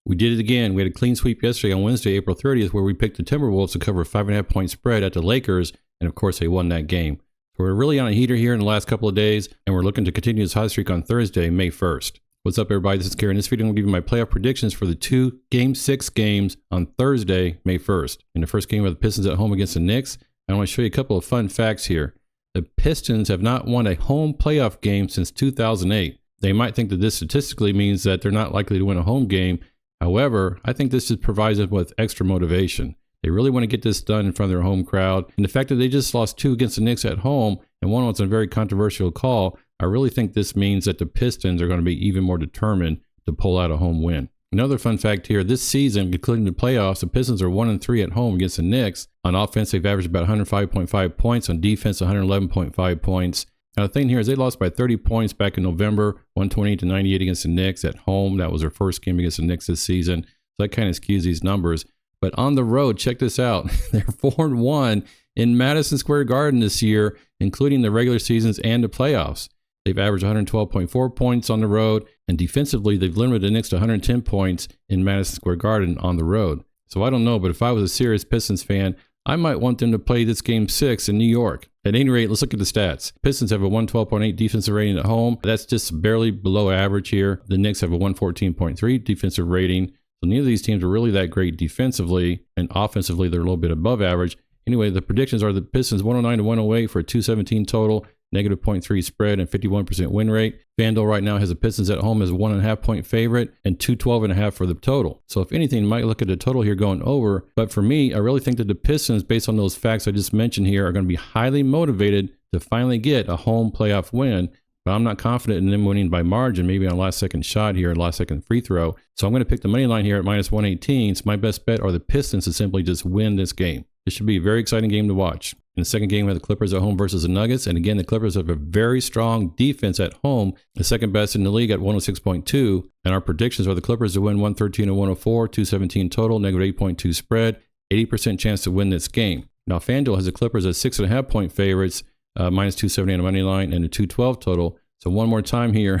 We did it again. We had a clean sweep yesterday on Wednesday, April 30th, where we picked the Timberwolves to cover a 5.5 point spread at the Lakers, and of course they won that game. So we're really on a heater here in the last couple of days, and we're looking to continue this hot streak on Thursday, May 1st. What's up, everybody? This is Kerry. In this video, I'm going to give you my playoff predictions for the two Game 6 games on Thursday, May 1st. In the first game of the Pistons at home against the Knicks, I want to show you a couple of fun facts here. The Pistons have not won a home playoff game since 2008. They might think that this statistically means that they're not likely to win a home game. However, I think this just provides them with extra motivation. They really want to get this done in front of their home crowd. And the fact that they just lost 2 against the Knicks at home, and one was a very controversial call, I really think this means that the Pistons are going to be even more determined to pull out a home win. Another fun fact here, this season, including the playoffs, the Pistons are 1-3 at home against the Knicks. On offense, they've averaged about 105.5 points. On defense, 111.5 points. Now, the thing here is they lost by 30 points back in November, 128-98 against the Knicks at home. That was their first game against the Knicks this season. So that kind of skews these numbers. But on the road, check this out. They're 4-1 in Madison Square Garden this year, including the regular seasons and the playoffs. They've averaged 112.4 points on the road, and defensively, they've limited the Knicks to 110 points in Madison Square Garden on the road. So I don't know, but if I was a serious Pistons fan, I might want them to play this Game 6 in New York. At any rate, let's look at the stats. Pistons have a 112.8 defensive rating at home. That's just barely below average here. The Knicks have a 114.3 defensive rating. So neither of these teams are really that great defensively, and offensively, they're a little bit above average. Anyway, the predictions are the Pistons 109-108 for a 217 total, negative 0.3 spread, and 51% win rate. FanDuel right now has the Pistons at home as a 1.5 point favorite and 212.5 for the total. So if anything, you might look at the total here going over. But for me, I really think that the Pistons, based on those facts I just mentioned here, are going to be highly motivated to finally get a home playoff win. But I'm not confident in them winning by margin, maybe on a last second shot here, last second free throw. So I'm going to pick the money line here at minus 118. So my best bet are the Pistons to simply just win this game. This should be a very exciting game to watch. In the second game, we have the Clippers at home versus the Nuggets. And again, the Clippers have a very strong defense at home, the second best in the league at 106.2. And our predictions are the Clippers to win 113-104, 217 total, negative 8.2 spread, 80% chance to win this game. Now, FanDuel has the Clippers as 6.5 point favorites, minus 270 on the money line, and a 212 total. So one more time here.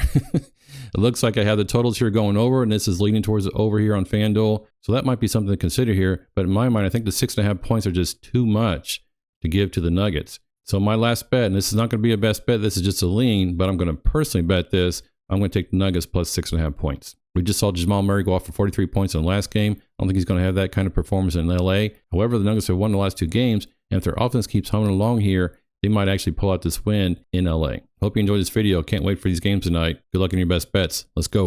It looks like I have the totals here going over, and this is leaning towards the over here on FanDuel. So that might be something to consider here. But in my mind, I think the 6.5 points are just too much to give to the Nuggets. So my last bet, and this is not going to be a best bet, this is just a lean, but I'm going to personally bet this. I'm going to take the Nuggets plus 6.5 points. We just saw Jamal Murray go off for 43 points in the last game. I don't think he's going to have that kind of performance in LA. However, the Nuggets have won the last 2 games, and if their offense keeps humming along here, they might actually pull out this win in LA. Hope you enjoyed this video. Can't wait for these games tonight. Good luck in your best bets. Let's go.